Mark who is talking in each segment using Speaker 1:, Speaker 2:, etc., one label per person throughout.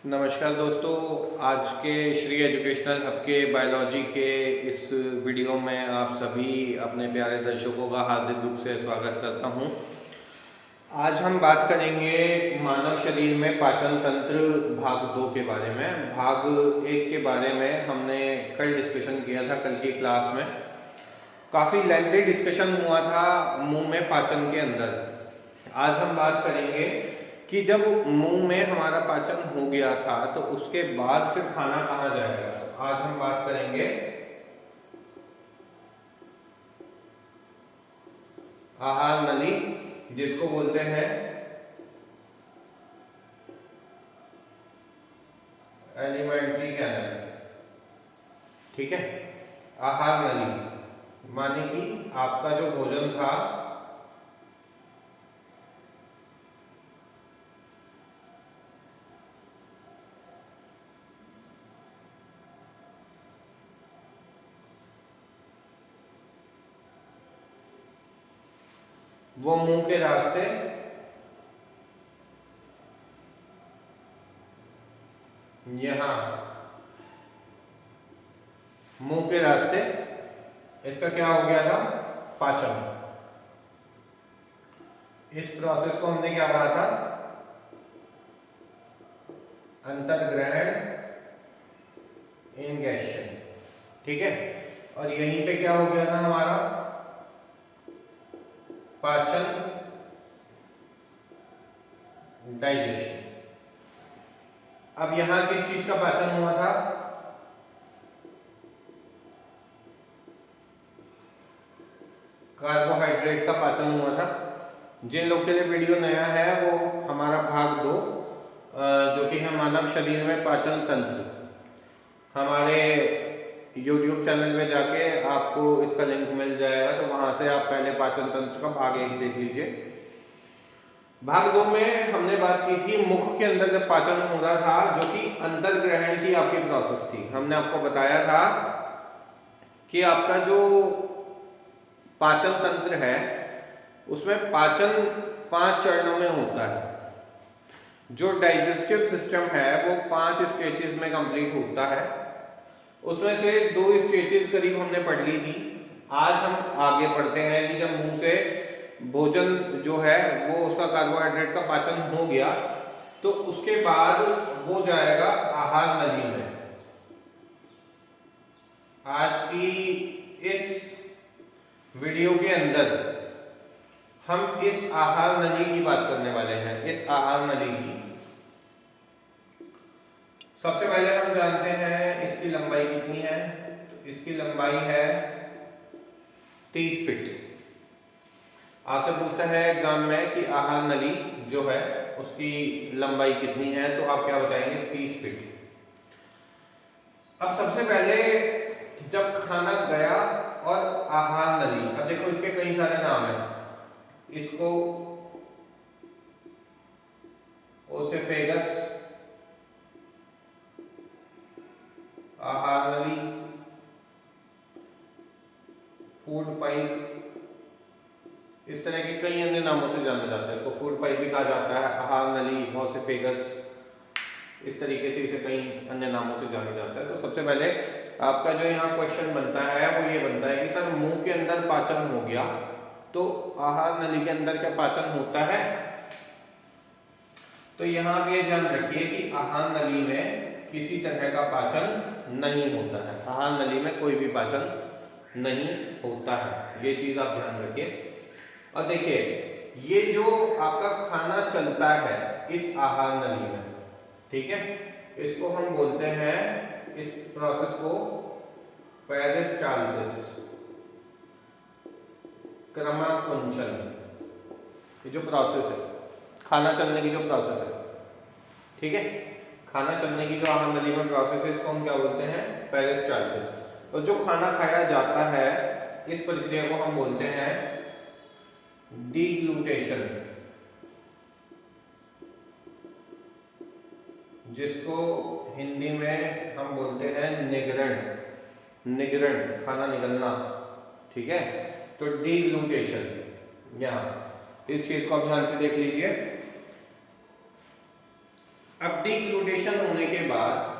Speaker 1: नमस्कार दोस्तों। आज के श्री एजुकेशनल हब के बायोलॉजी के इस वीडियो में आप सभी अपने प्यारे दर्शकों का हार्दिक रूप से स्वागत करता हूं। आज हम बात करेंगे मानव शरीर में पाचन तंत्र भाग 2 के बारे में। भाग 1 के बारे में हमने कल डिस्कशन किया था, कल की क्लास में काफ़ी लेंथी डिस्कशन हुआ था मुंह में पाचन के अंदर। आज हम बात करेंगे कि जब मुंह में हमारा पाचन हो गया था तो उसके बाद फिर खाना कहाँ जाएगा। आज हम बात करेंगे आहार नली, जिसको बोलते हैं एलिमेंट्री कैनल। ठीक है, आहार नली माने कि आपका जो भोजन था वो मुंह के रास्ते यहां मुंह के रास्ते इसका क्या हो गया था, पाचन। इस प्रोसेस को हमने क्या कहा था, अंतर्ग्रहण इंगेशन। ठीक है, और यहीं पे क्या हो गया था हमारा पाचन डाइजेशन। अब यहां किस चीज का पाचन हुआ था, कार्बोहाइड्रेट का पाचन हुआ था। जिन लोग के लिए वीडियो नया है वो हमारा भाग 2 जो कि है मानव शरीर में पाचन तंत्र, हमारे YouTube चैनल में जाके आपको इसका लिंक मिल जाएगा, तो वहां से आप पहले पाचन तंत्र का भाग 1 देख लीजिए। भाग 2 में हमने बात की थी मुख के अंदर जब पाचन हो रहा था, जो कि अंतर्ग्रहण की आपकी प्रोसेस थी। हमने आपको बताया था कि आपका जो पाचन तंत्र है उसमें पाचन 5 चरणों में होता है। जो डाइजेस्टिव सिस्टम है वो 5 स्टेजेस में कंप्लीट होता है। उसमें से 2 स्टेजेस करीब हमने पढ़ ली थी। आज हम आगे पढ़ते हैं कि जब मुंह से भोजन जो है वो उसका कार्बोहाइड्रेट का पाचन हो गया तो उसके बाद वो जाएगा आहार नली में। आज की इस वीडियो के अंदर हम इस आहार नली की बात करने वाले हैं। इस आहार नली की सबसे पहले हम जानते हैं इसकी लंबाई कितनी है। तो इसकी लंबाई है 30 फीट। आपसे पूछता है एग्जाम में कि आहार नली जो है उसकी लंबाई कितनी है, तो आप क्या बताएंगे, 30 फीट। अब सबसे पहले जब खाना गया और आहार नली, अब देखो इसके कई सारे नाम हैं। इसको ओसेफेगस, आहार नली, फूड पाइप, इस तरह के कई अन्य नामों से जाना जाता है। इसको फूड पाइप भी कहा जाता है, आहार नली, ओसेफेगस, इस तरीके से इसे कई अन्य नामों से जाना जाता है। तो सबसे पहले आपका जो यहाँ क्वेश्चन बनता है वो ये बनता है कि सर मुंह के अंदर पाचन हो गया तो आहार नली के अंदर क्या पाचन होता है। तो यहाँ भी ये ध्यान रखिए कि आहार नली में किसी तरह का पाचन नहीं होता है। आहार नली में कोई भी पाचन नहीं होता है, ये चीज आप ध्यान रखिए। और देखिए ये जो आपका खाना चलता है इस आहार नली में, ठीक है, इसको हम बोलते हैं, इस प्रोसेस को पेरिस्टालसिस, क्रमाकुंचन। ये जो प्रोसेस है खाना चलने की जो प्रोसेस है, ठीक है, खाना चलने की जो आहार नली में प्रोसेस है इसको हम क्या बोलते हैं, पेरिस्टालसिस। और जो खाना खाया जाता है इस प्रक्रिया को हम बोलते हैं डिग्लूटेशन, जिसको हिंदी में हम बोलते हैं निगरण। निगरण, खाना निगलना, ठीक है। तो डिग्लूटेशन, यहाँ इस चीज को आप ध्यान से देख लीजिए। अब डिग्लूटेशन होने के बाद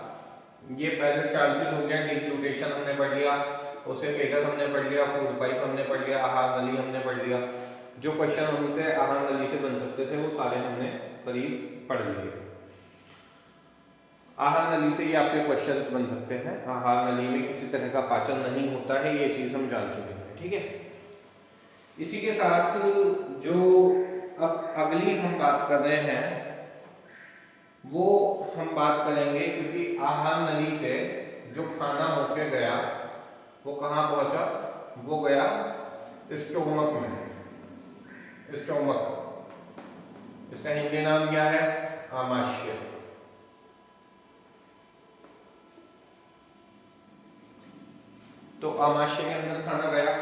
Speaker 1: ये पहले चांसेस हो गया, डिग्लूटेशन हमने पढ़ लिया, उससे फेगस हमने पढ़ लिया, फूड पाइप हमने पढ़ लिया, आहार नली हमने पढ़ लिया। जो क्वेश्चन हमसे आहार नली से बन सकते थे वो सारे हमने करीब पढ़ लिए। आहार नली से ये आपके क्वेश्चंस बन सकते हैं। आहार नली में किसी तरह का पाचन नहीं होता है, ये चीज हम जान चुके हैं। ठीक है, इसी के साथ जो अब अगली हम बात कर रहे हैं वो हम बात करेंगे, क्योंकि आहार नली से जो खाना होके गया वो कहाँ पहुंचा, वो गया स्टोमक में। स्टोमक, इसका हिंदी नाम क्या है, आमाशय। तो आमाशय के अंदर खाना गया,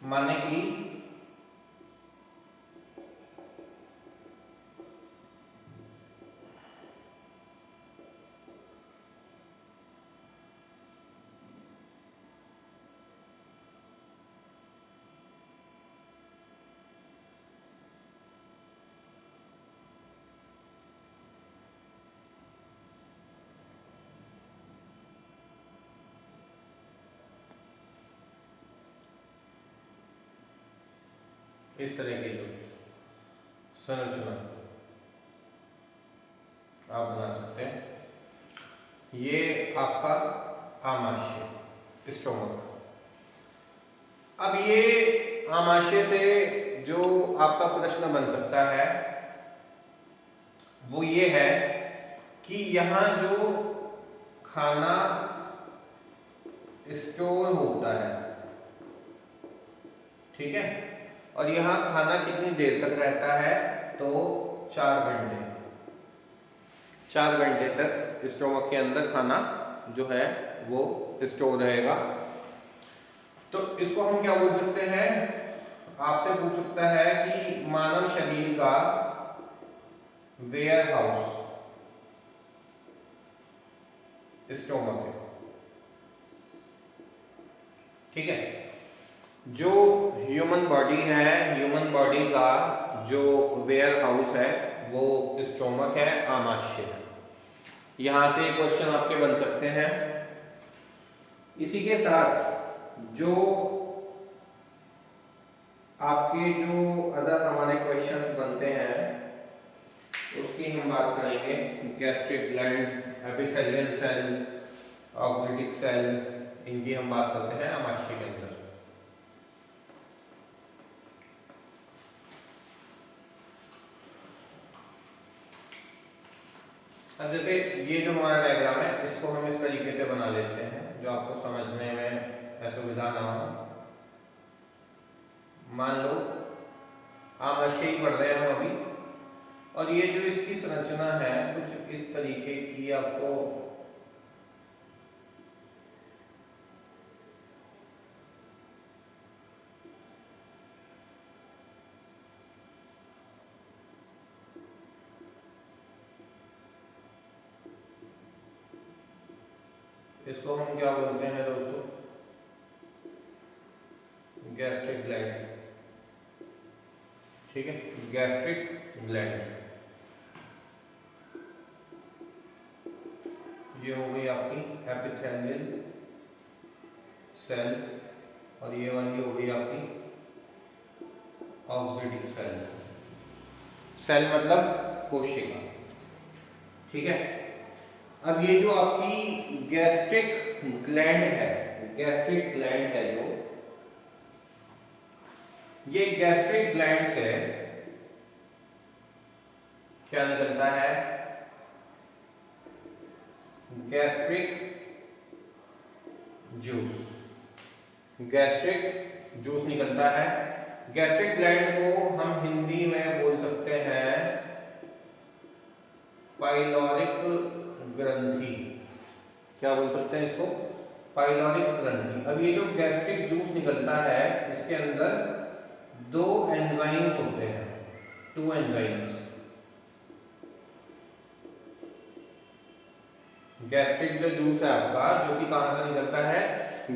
Speaker 1: माने कि इस तरह की संरचना आप बना सकते हैं। ये आपका आमाशय, स्टोमक। अब ये आमाशय से जो आपका प्रश्न बन सकता है वो ये है कि यहाँ जो खाना स्टोर होता है, ठीक है, और यहाँ खाना कितनी देर तक रहता है, तो 4 घंटे। 4 घंटे तक स्टोमक के अंदर खाना जो है वो स्टोर रहेगा। तो इसको हम क्या बोल सकते हैं, आपसे पूछ सकता है कि मानव शरीर का वेयर हाउस स्टोमक है। ठीक है, जो ह्यूमन बॉडी है, ह्यूमन बॉडी का जो वेयर हाउस है वो स्टोमक है, आमाशय है। यहां से क्वेश्चन आपके बन सकते हैं। इसी के साथ जो आपके जो अदर हमारे क्वेश्चंस बनते हैं उसकी हम बात करेंगे। Gastric gland, epithelial cell, oxyntic cell, इनकी हम बात करते हैं आमाशय के अंदर। अब जैसे ये जो हमारा डायग्राम है इसको हम इस तरीके से बना लेते हैं जो आपको समझने में असुविधा ना हो। मान लो आमाशय ही पढ़ रहे हैं हम अभी, और ये जो इसकी संरचना है कुछ इस तरीके की आपको इसको हम क्या बोलते हैं दोस्तों, गैस्ट्रिक ग्लैंड। ठीक है, गैस्ट्रिक ग्लैंड ये हो गई आपकी एपिथेलियल सेल, और ये वाली हो गई आपकी ऑक्सीडिक सेल। सेल मतलब कोशिका। ठीक है, अब ये जो आपकी गैस्ट्रिक ग्लैंड है, गैस्ट्रिक ग्लैंड है जो, ये गैस्ट्रिक ग्लैंड से क्या निकलता है, गैस्ट्रिक जूस। गैस्ट्रिक जूस निकलता है। गैस्ट्रिक ग्लैंड को हम हिंदी में बोल सकते हैं पाइलोरिक ग्रंथि। क्या बोल सकते हैं इसको, पाइलोरिक ग्रंथि। अब ये जो गैस्ट्रिक जूस निकलता है इसके अंदर 2 एंजाइम्स होते हैं, 2 एंजाइम्स। गैस्ट्रिक जो जूस है आपका, जो कि कहां से निकलता है,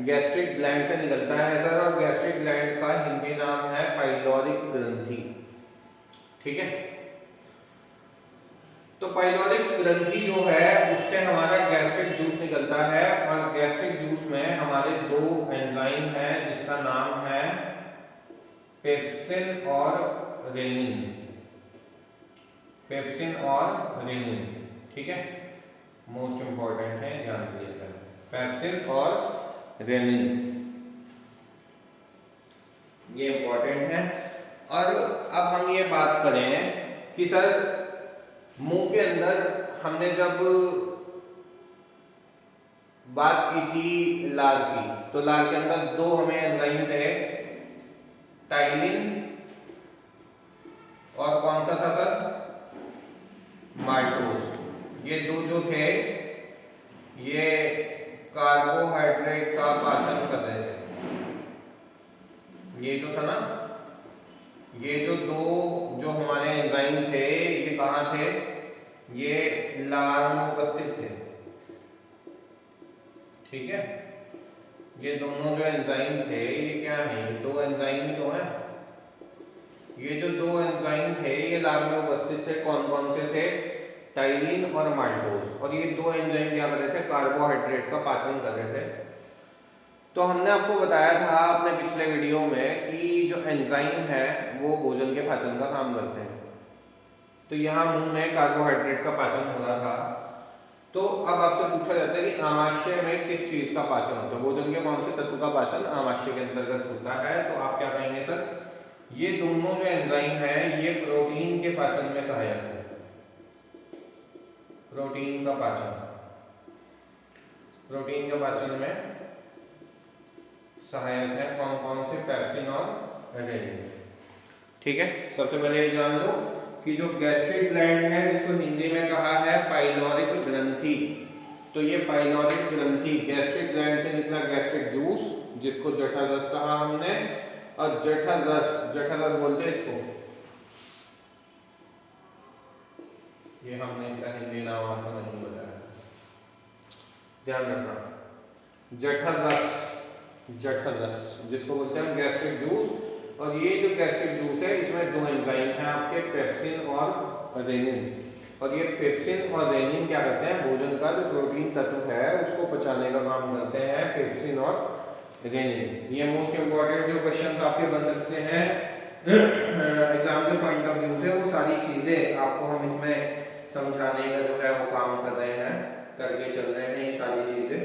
Speaker 1: गैस्ट्रिक ग्लैंड से निकलता है सर, और गैस्ट्रिक ग्लैंड का हिंदी नाम है पाइलोरिक ग्रंथि। ठीक है, तो पाइलोरिक ग्रंथि जो है उससे हमारा गैस्ट्रिक जूस निकलता है, और गैस्ट्रिक जूस में हमारे दो एंजाइम है जिसका नाम है पेप्सिन और रेनिन। पेप्सिन और रेनिन, ठीक है, मोस्ट इंपॉर्टेंट है, ध्यान से लिखना है, पेप्सिन और रेनिन, ये इंपॉर्टेंट है। और अब हम ये बात करें कि सर मुंह के अंदर हमने जब बात की थी लार की, तो लार के अंदर दो हमें एंजाइम थे, टाइलिन और कौन सा था सर, माल्टोज। ये दो जो थे ये कार्बोहाइड्रेट का पाचन कर रहे थे, ये जो था ना, ये जो दो जो हमारे एंजाइम थे ये कहाँ थे, ये लार में उपस्थित थे, ठीक है। ये दोनों जो एंजाइम थे ये क्या है, ये दो एंजाइम ही तो है। ये जो दो एंजाइम थे ये लार में उपस्थित थे, कौन कौन से थे, टाइलिन और माल्टोज। और ये दो एंजाइम क्या कर रहे थे, कार्बोहाइड्रेट का पाचन कर रहे थे। तो हमने आपको बताया था अपने पिछले वीडियो में कि जो एंजाइम है वो भोजन के पाचन का काम करते हैं। तो यहाँ मुंह में कार्बोहाइड्रेट का पाचन हो रहा था। तो अब आपसे पूछा जाता है कि आमाशय में किस चीज का पाचन होता है, भोजन के कौन से तत्व का पाचन आमाशय के अंतर्गत होता है। तो आप क्या कहेंगे सर, ये दोनों जो एंजाइम है ये प्रोटीन के पाचन में सहायक है, प्रोटीन का पाचन, प्रोटीन के पाचन में सहायक है, कौन कौन से, पेप्सिन और रेनिन, ठीक है। सबसे पहले ये जान लो कि जो गैस्ट्रिक ग्लैंड है जिसको हिंदी में कहा है पाइलोरिक ग्रंथि, तो ये पाइलोरिक ग्रंथि गैस्ट्रिक ग्लैंड से निकला गैस्ट्रिक जूस जिसको जठर रस कहा हमने, और जठर रस बोलते हैं इसको, ये हमने इसका हिंदी नाम आपको नहीं बताया, ध्यान रखना, जठर रस जिसको बोलते हैं गैस्ट्रिक जूस। और ये जो गैस्ट्रिक जूस है इसमें दो एंजाइम हैं आपके, पेप्सिन और रेनिन। और ये पेप्सिन और रेनिन क्या करते हैं, भोजन का जो प्रोटीन तत्व है उसको पचाने का काम करते हैं, पेप्सिन और रेनिन। ये मोस्ट इंपॉर्टेंट जो क्वेश्चंस आपके बन सकते हैं एग्जाम के पॉइंट ऑफ व्यू से, वो सारी चीजें आपको हम इसमें समझाने का जो है वो काम कर रहे हैं, करके चल रहे हैं ये सारी चीजें।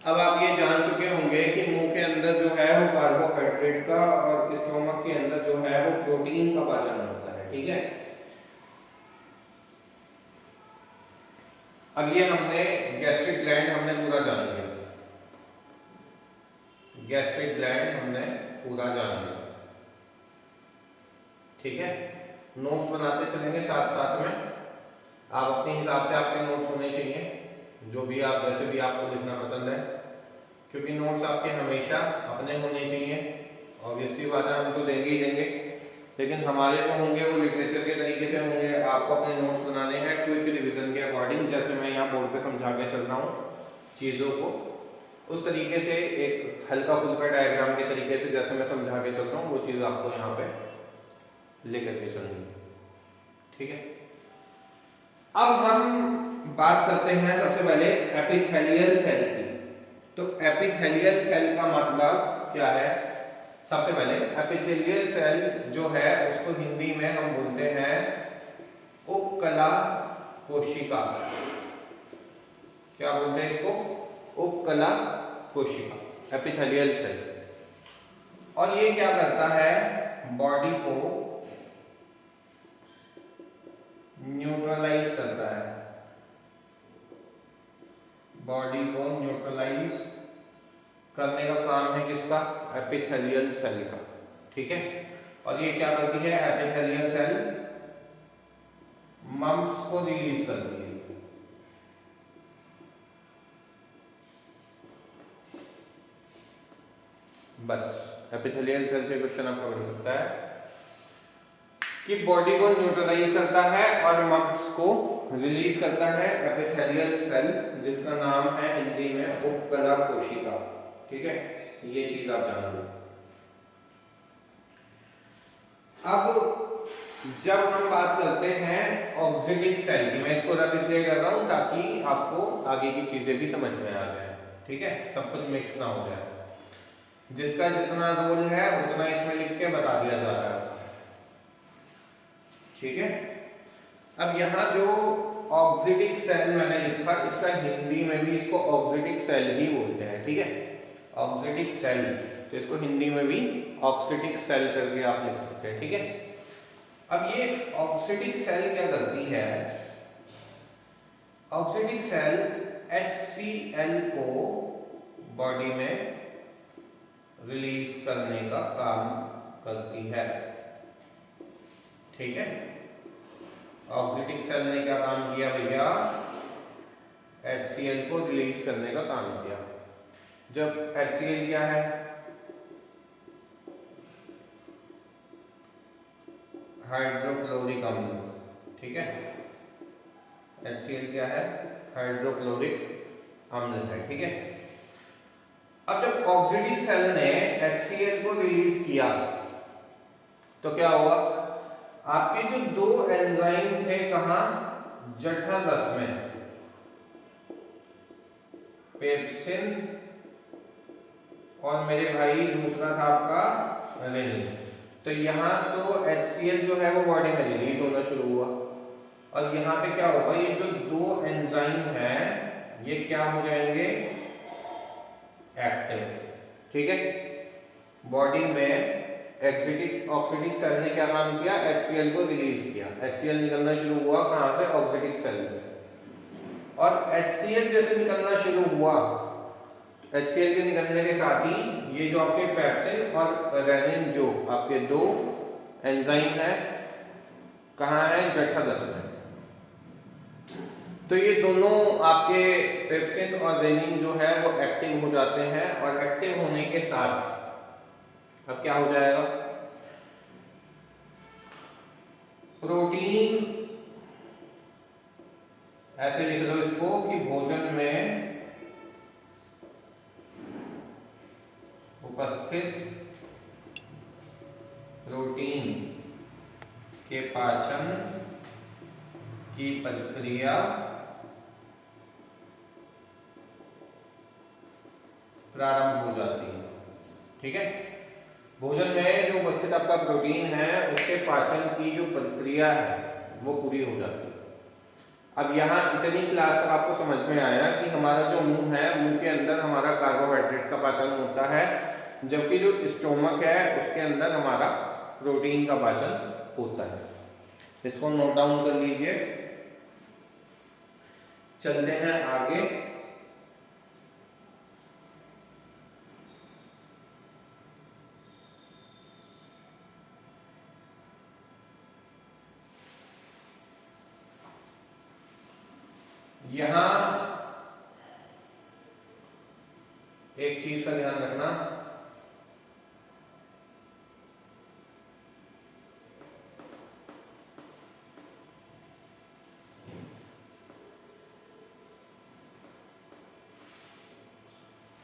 Speaker 1: अब आप ये जान चुके होंगे कि मुंह के अंदर जो है वो कार्बोहाइड्रेट का और स्टोमक के अंदर जो है वो प्रोटीन का पाचन होता है, ठीक है। अब ये हमने गैस्ट्रिक ग्लैंड हमने पूरा जान लिया, गैस्ट्रिक ग्लैंड हमने पूरा जान लिया, ठीक है। नोट्स बनाते चलेंगे साथ साथ में, आप अपने हिसाब से आपके नोट्स होने चाहिए, जो भी आप जैसे भी आपको लिखना पसंद है, क्योंकि नोट्स आपके हमेशा अपने होने चाहिए। ऑब्वियसली बात है, हम तो देंगे ही देंगे, लेकिन हमारे जो होंगे वो लिटरेचर के तरीके से होंगे। आपको अपने नोट्स बनाने हैं क्विक रिवीजन के अकॉर्डिंग, जैसे मैं यहाँ बोर्ड पे समझा के चल रहा हूँ चीज़ों को, उस तरीके से एक हल्का फुल्का डायग्राम के तरीके से जैसे मैं समझा के चल रहा हूँ वो चीज़ आपको यहाँ पे लेकर के चलेंगे, ठीक है। अब हम बात करते हैं सबसे पहले एपिथेलियल सेल की। तो एपिथेलियल सेल का मतलब क्या है, सबसे पहले एपिथेलियल सेल जो है उसको हिंदी में हम बोलते हैं उपकला कोशिका। क्या बोलते हैं इसको, उपकला कोशिका, एपिथेलियल सेल। और ये क्या करता है, बॉडी को न्यूट्रलाइज करता है, बॉडी को न्यूट्रलाइज करने का काम है किसका, एपिथेलियल सेल का, ठीक है। और ये क्या करती है, एपिथेलियल सेल मम्प्स को रिलीज करती है, बस एपिथेलियल सेल से क्वेश्चन आपका बन सकता है कि बॉडी को न्यूट्रलाइज करता है और मम्प्स को रिलीज करता है एपिथेलियल सेल, जिसका नाम है हिंदी में उपकला कोशिका, ठीक है। ये चीज आप जान लो। अब जब हम बात करते हैं ऑक्सीडिक सेल की, मैं इसको रब इसलिए कर रहा हूं ताकि आपको आगे की चीजें भी समझ में आ जाए, ठीक है, सब कुछ मिक्स ना हो जाए। जिसका जितना रोल है उतना इसमें लिख के बता दिया जा रहा है, ठीक है। अब यहाँ जो ऑक्सीडिक सेल मैंने लिखा, इसका हिंदी में भी इसको ऑक्सीडिक सेल ही बोलते हैं, ठीक है, ऑक्सीडिक सेल। तो इसको हिंदी में भी ऑक्सीडिक सेल करके आप लिख सकते हैं, ठीक है। अब ये ऑक्सीडिक सेल क्या करती है, ऑक्सीडिक सेल HCl को बॉडी में रिलीज करने का काम करती है, ठीक है। ऑक्सीडिक सेल ने क्या काम किया भैया, HCl को रिलीज करने का काम किया। जब HCl क्या है, हाइड्रोक्लोरिक अम्ल, ठीक है, HCl क्या है, हाइड्रोक्लोरिक अम्ल है, ठीक है। अब जब ऑक्सीडिक सेल ने HCl को रिलीज किया तो क्या हुआ, आपके जो दो एंजाइम थे कहां, जठर में, पेप्सिन और मेरे भाई दूसरा था आपका रेनिन। तो यहाँ तो HCl जो है वो बॉडी में रिलीज होना शुरू हुआ, और यहाँ पे क्या होगा, ये जो दो एंजाइम हैं ये क्या हो जाएंगे, एक्टिव, ठीक है। बॉडी में ऑक्सीडिक सेल ने क्या काम किया, HCl को रिलीज किया, HCl निकलना शुरू हुआ कहां से, ऑक्सीडिक सेल से। और HCl जैसे निकलना शुरू हुआ, HCl के निकलने के साथ ही ये जो आपके पेप्सिन और रेनिन जो आपके दो एंजाइम है कहाँ है, जठर में। तो ये दोनों आपके पेप्सिन और रेनिन जो है वो एक्टिव हो जाते हैं, और एक्टिव होने के साथ अब क्या हो जाएगा, प्रोटीन, ऐसे लिख लो इसको कि भोजन में उपस्थित प्रोटीन के पाचन की प्रक्रिया प्रारंभ हो जाती है, ठीक है। भोजन में जो उपस्थित आपका प्रोटीन है उसके पाचन की जो प्रक्रिया है वो पूरी हो जाती है। अब यहाँ इतनी क्लास तक आपको समझ में आया कि हमारा जो मुंह है, मुंह के अंदर हमारा कार्बोहाइड्रेट का पाचन होता है, जबकि जो स्टोमक है उसके अंदर हमारा प्रोटीन का पाचन होता है। इसको नोट डाउन कर लीजिए। चलते हैं आगे। यहां एक चीज का ध्यान रखना,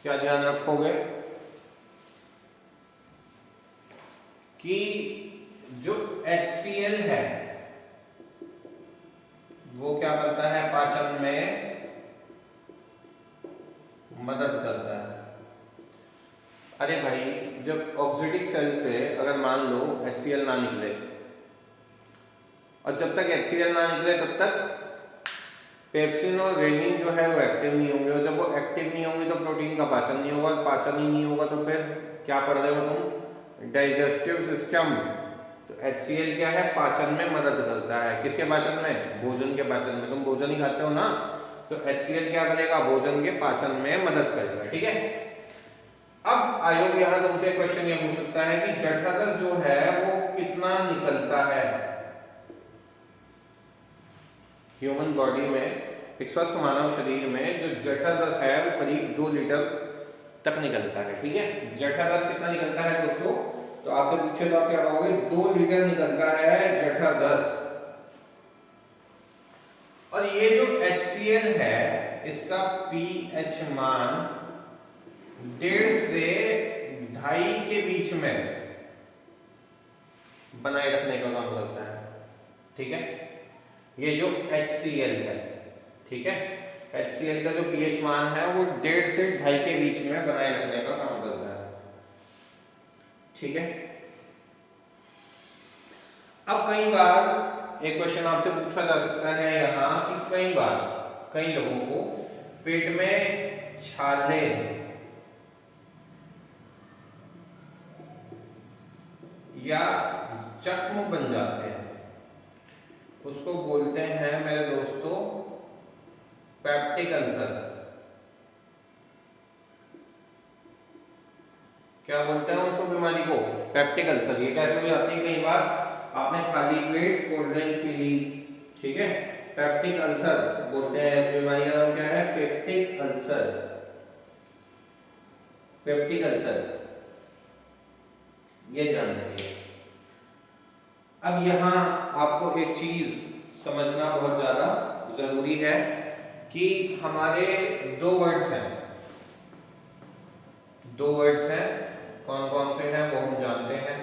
Speaker 1: क्या ध्यान रखोगे कि जो HCl है वो क्या करता है, पाचन में मदद करता है। अरे भाई, जब ऑक्सीडिक सेल से अगर मान लो HCl ना निकले, और जब तक HCl ना निकले तब तक पेप्सिन और रेनिन जो है वो एक्टिव नहीं होंगे, और जब वो एक्टिव नहीं होंगे तो प्रोटीन का पाचन नहीं होगा, पाचन ही नहीं होगा तो फिर क्या पढ़ रहे हो तुम, डाइजेस्टिव सिस्टम। तो HCl क्या है, पाचन में मदद करता है। किसके पाचन में, भोजन के पाचन में। तुम भोजन ही खाते हो ना, तो HCl क्या करेगा, भोजन के पाचन में मदद करेगा, ठीक है। अब आयोग यहाँ तुमसे क्वेश्चन ये पूछ सकता है कि जठररस जो है वो कितना निकलता है। ह्यूमन बॉडी में, एक स्वस्थ मानव शरीर में जो जठररस है वो करीब 2 लीटर तक निकलता है, ठीक है। जठररस कितना निकलता है दोस्तों, तो आपसे पूछे तो आप क्या कहोगे, 2 लीटर निकलता है जठररस। और ये जो HCl है इसका pH मान 1.5 से 2.5 के बीच में बनाए रखने का काम करता है। ठीक है। ये जो HCl है, ठीक है, HCl का जो pH मान है वो 1.5 से 2.5 के बीच में बनाए रखने का काम करता है, ठीक है। अब कई बार एक क्वेश्चन आपसे पूछा जा सकता है यहाँ कि कई बार कई लोगों को पेट में छाले या जख्म बन जाते हैं, उसको बोलते हैं मेरे दोस्तों पेप्टिक अल्सर। क्या बोलते हैं उसको बीमारी को? Peptic ulcer. ये कैसे हो जाती है? कई बार आपने खाली पेट कोल्ड ड्रिंक पी ली, ठीक है, पेप्टिक अल्सर बोलते हैं इस बीमारी का नाम क्या है? Peptic ulcer. पेप्टिक अल्सर, ये ध्यान रखिए। अब यहाँ आपको एक चीज समझना बहुत ज्यादा जरूरी है कि हमारे दो वर्ड्स हैं, कौन कौन से हैं वो हम जानते हैं।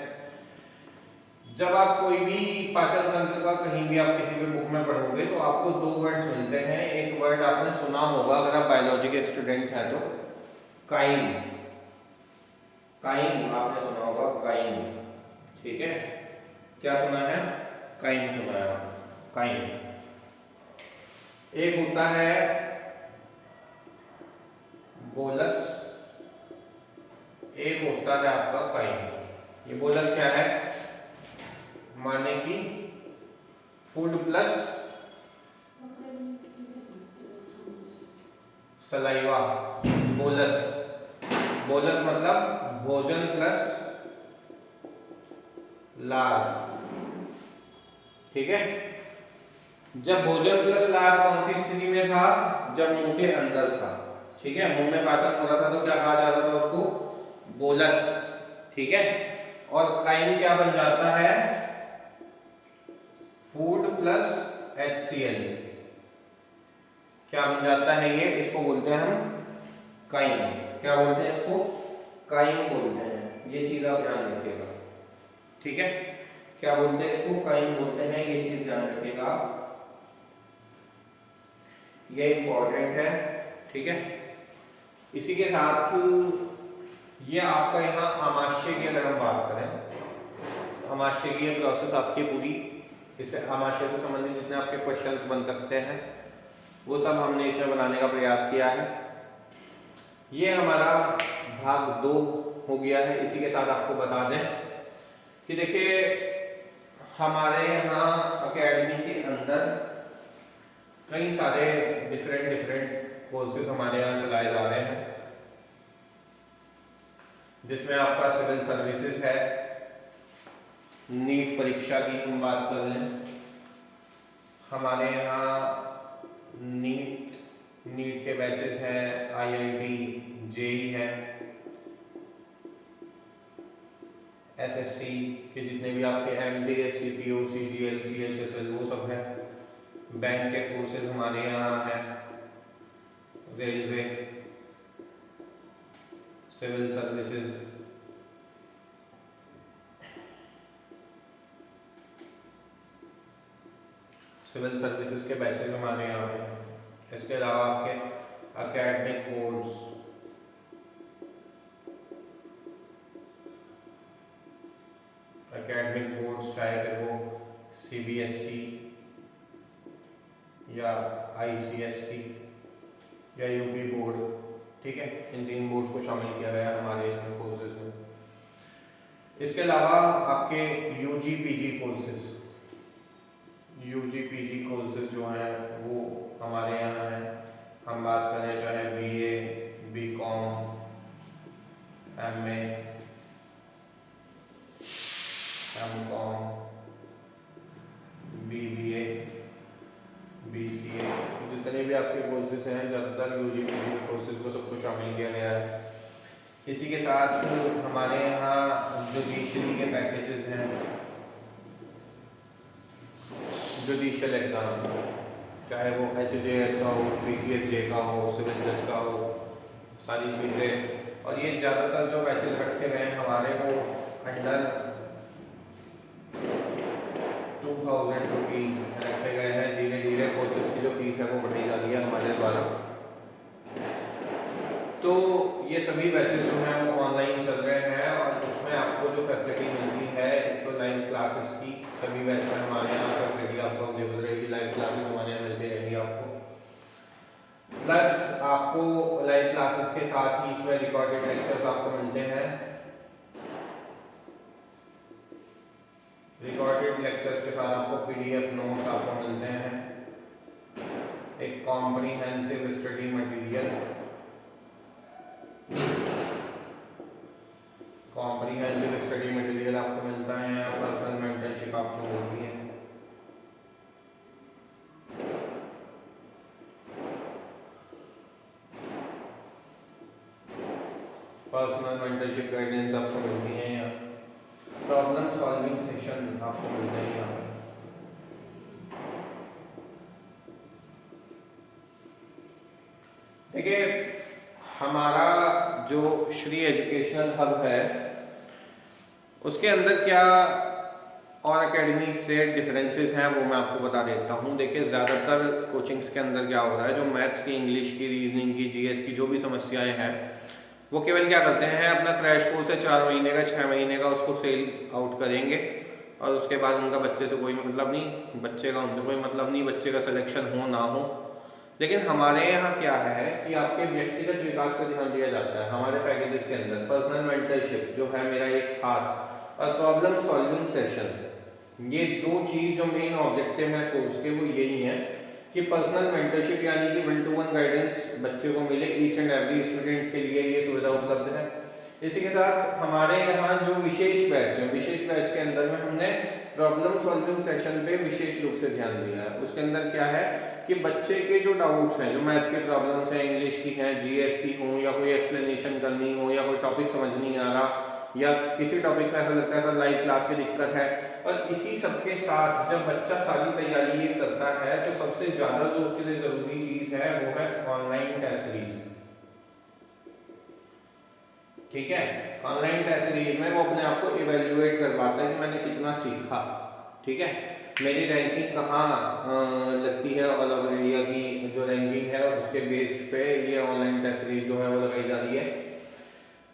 Speaker 1: जब आप कोई भी पाचन तंत्र का कहीं भी आप किसी भी बुक में पढ़ोगे तो आपको दो वर्ड्स मिलते हैं। एक वर्ड आपने सुना होगा अगर आप बायोलॉजी के स्टूडेंट हैं तो, काइम। काइम आपने सुना होगा, काइम, ठीक है। क्या सुना है? काइम सुना है, काइम। एक होता है बोलस, एक होता है आपका काइम। ये बोलस क्या है? माने कि food plus saliva. Bolus, bolus मतलब भोजन प्लस लार, ठीक है। जब भोजन प्लस लार कौन सी स्थिति में था? जब मुंह के अंदर था, ठीक है, मुंह में पाचन हो रहा था तो क्या कहा जाता था उसको? बोलस, ठीक है। और काइम क्या बन जाता है? Food plus HCl। क्या बन जाता है ये? इसको बोलते हैं हम काइम। क्या बोलते हैं इसको? काइम बोलते हैं। ये चीज आप ध्यान रखिएगा, ठीक है। क्या बोलते हैं इसको? काइम बोलते हैं। ये चीज ध्यान रखिएगा, ये इंपॉर्टेंट है, ठीक है। इसी के साथ ये आपका यहाँ आमाशय की अगर हम बात करें, आमाशय की प्रोसेस आपकी पूरी, इससे आमाशय से संबंधित जितने आपके क्वेश्चंस बन सकते हैं वो सब हमने इसमें बनाने का प्रयास किया है। ये हमारा भाग 2 हो गया है। इसी के साथ आपको बता दें कि देखिए हमारे यहाँ एकेडमी के अंदर कई सारे डिफरेंट कोर्सेज हमारे यहाँ चलाए जा रहे हैं, जिसमें आपका सिविल सर्विसेज है, नीट परीक्षा की हम बात कर लें, हमारे यहाँ नीट के बैचेस हैं, IIT, JEE है, SSC के जितने भी आपके MD, CPO, CGL, CHSL वो सब है। बैंक के कोर्सेज हमारे यहाँ हैं, railway, civil services, civil services के बैचेस हमारे यहाँ हैं। इसके अलावा आपके एकेडमिक बोर्ड्स, चाहे फिर वो CBSE या ICSE या UP बोर्ड, ठीक है, इन 3 बोर्ड्स को शामिल किया गया हमारे इसमें कोर्सेज में। इसके अलावा आपके UG PG कोर्सेज जो हैं वो हमारे यहाँ हैं। हम बात करें चाहे BA, BCom, MA, MCom, BBA, BCA, जितने भी आपके कोर्सेज हैं ज़्यादातर UG PG कोर्सेज को सबको शामिल किया गया है। इसी के साथ हमारे यहाँ जुडिशरी के पैकेजेस हैं, जुडिशियल एग्ज़ाम, चाहे वो HJS का हो, PCSJ का हो, सिविल जज का हो, सारी चीज़ें। और ये ज़्यादातर जो बैचेस रखे गए हैं हमारे वो अंडर 2000 रुपीज़ रखे गए हैं। धीरे धीरे कोर्सेज की जो फीस है वो बढ़ी जा रही है हमारे द्वारा। तो ये सभी बैचेस जो हैं वो ऑनलाइन चल रहे हैं और इसमें आपको जो फैसिलिटी मिलती है, एक तो लाइव क्लासेस की, सभी बैच में हमारे यहाँ फैसिलिटी आपको अवेलेबल रहेगी, लाइव क्लासेस हमारे यहाँ मिलती रहेंगी आपको। प्लस आपको लाइव क्लासेस के साथ ही इसमें रिकॉर्डेड लेक्चर्स आपको मिलते हैं। रिकॉर्डेड लेक्चर्स के साथ आपको पीडीएफ नोट्स आपको मिलते हैं, एक comprehensive study material, comprehensive study material आपको मिलता है, पर्सनल मेंटरशिप आपको मिलती है। पर्सनल मेंटरशिप गाइडेंस आपको मिलती है यहाँ, प्रॉब्लम सॉल्विंग सेशन आपको मिलते हैं यहाँ पे। देखिए हमारा जो श्री एजुकेशनल हब है उसके अंदर क्या और एकेडमी से डिफरेंसेस हैं वो मैं आपको बता देता हूँ। देखिए ज़्यादातर कोचिंग्स के अंदर क्या हो रहा है, जो मैथ्स की, इंग्लिश की, रीजनिंग की, जीएस की जो भी समस्याएं हैं वो केवल क्या करते हैं, अपना क्रैश कोर्स है 4 महीने का, 6 महीने का, उसको सेल आउट करेंगे और उसके बाद उनका बच्चे से कोई मतलब नहीं, बच्चे का उनसे कोई मतलब नहीं, बच्चे का सिलेक्शन हो ना हो। लेकिन हमारे यहाँ क्या है कि आपके व्यक्तिगत विकास पर ध्यान दिया जाता है। हमारे पैकेजेस के अंदर पर्सनल मेंटरशिप जो है मेरा एक खास, और प्रॉब्लम सॉल्विंग सेशन, ये दो चीज़ जो मेन ऑब्जेक्टिव है कोर्स के वो यही है कि पर्सनल मेंटरशिप यानी कि 1-to-1 गाइडेंस बच्चे को मिले, ईच एंड एवरी स्टूडेंट के लिए ये सुविधा उपलब्ध है। इसी के साथ हमारे यहाँ जो विशेष बैच है, विशेष बैच के अंदर में हमने प्रॉब्लम सॉल्विंग सेशन पे विशेष रूप से ध्यान दिया है। उसके अंदर क्या है कि बच्चे के जो डाउट्स हैं, जो मैथ के प्रॉब्लम्स हैं, इंग्लिश की हैं, जीएस की हो, या कोई एक्सप्लेनेशन करनी हो, या कोई टॉपिक समझ नहीं आ रहा, या किसी टॉपिक में ऐसा लगता है सर लाइव क्लास की दिक्कत है, और इसी सबके साथ जब बच्चा सारी तैयारी ये करता है तो सबसे ज़्यादा जो उसके लिए ज़रूरी चीज़ है वो है ऑनलाइन टेस्ट सीरीज। ठीक है, ऑनलाइन टेस्ट सीरीज में वो अपने आप को इवेल्युएट कर पाता है कि मैंने कितना सीखा। ठीक है, मेरी रैंकिंग कहाँ लगती है, ऑल ओवर इंडिया की जो रैंकिंग है उसके बेस्ड पे ये ऑनलाइन टेस्ट सीरीज जो है वो लगाई जा रही है।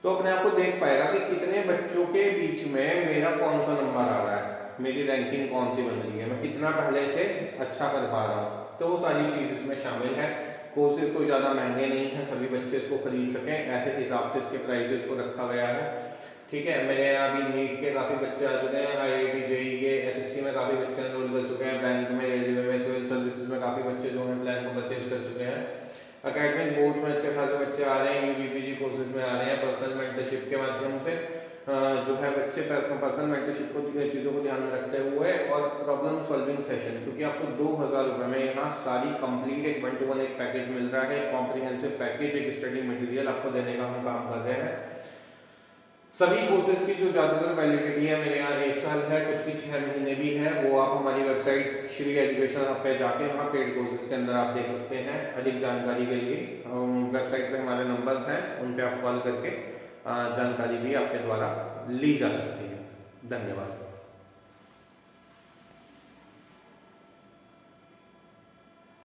Speaker 1: तो अपने आप को देख पाएगा कि कितने बच्चों के बीच में मेरा कौन सा नंबर आ रहा है, मेरी रैंकिंग कौन सी बन रही है, मैं कितना पहले से अच्छा कर पा रहा हूँ। तो वो सारी चीज़ इसमें शामिल है। कोर्सेज कोई ज़्यादा महंगे नहीं हैं, सभी बच्चे इसको खरीद सकें, ऐसे हिसाब से इसके प्राइजेस को रखा गया है। ठीक है, मेरे यहाँ अभी नीट के काफ़ी बच्चे आ चुके हैं, IIT JEE के, SSC में काफ़ी बच्चे एनरोल कर चुके हैं, बैंक में, रेलवे में, सिविल सर्विसेज में काफ़ी बच्चे जो हैं प्लान को परचेज कर चुके हैं। अकेडमिक बोर्ड्स में अच्छे खासे बच्चे आ रहे हैं, UGPG कोर्सेज में आ रहे हैं। पर्सनल मेंटरशिप के माध्यम से जो है बच्चे पर्सनल मेंटरशिप को चीज़ों को ध्यान में रखते हुए, और प्रॉब्लम सॉल्विंग सेशन, क्योंकि आपको 2000 रुपये में यहाँ सारी कंप्लीट एक 1-to-1 एक पैकेज मिल रहा है, कॉम्प्रिहेंसिव पैकेज, एक स्टडी मटेरियल आपको देने का हम काम कर रहे हैं। सभी कोर्सेज की जो ज़्यादातर वैलिडिटी है मेरे यहाँ 1 साल है, कुछ की 6 महीने भी है। वो आप हमारी वेबसाइट श्री एजुकेशनल हब पे जाके वहाँ पेड कोर्सेज के अंदर आप देख सकते हैं। अधिक जानकारी के लिए वेबसाइट पे हमारे नंबर्स हैं, उन पे आप कॉल करके जानकारी भी आपके द्वारा ली जा सकती है। धन्यवाद।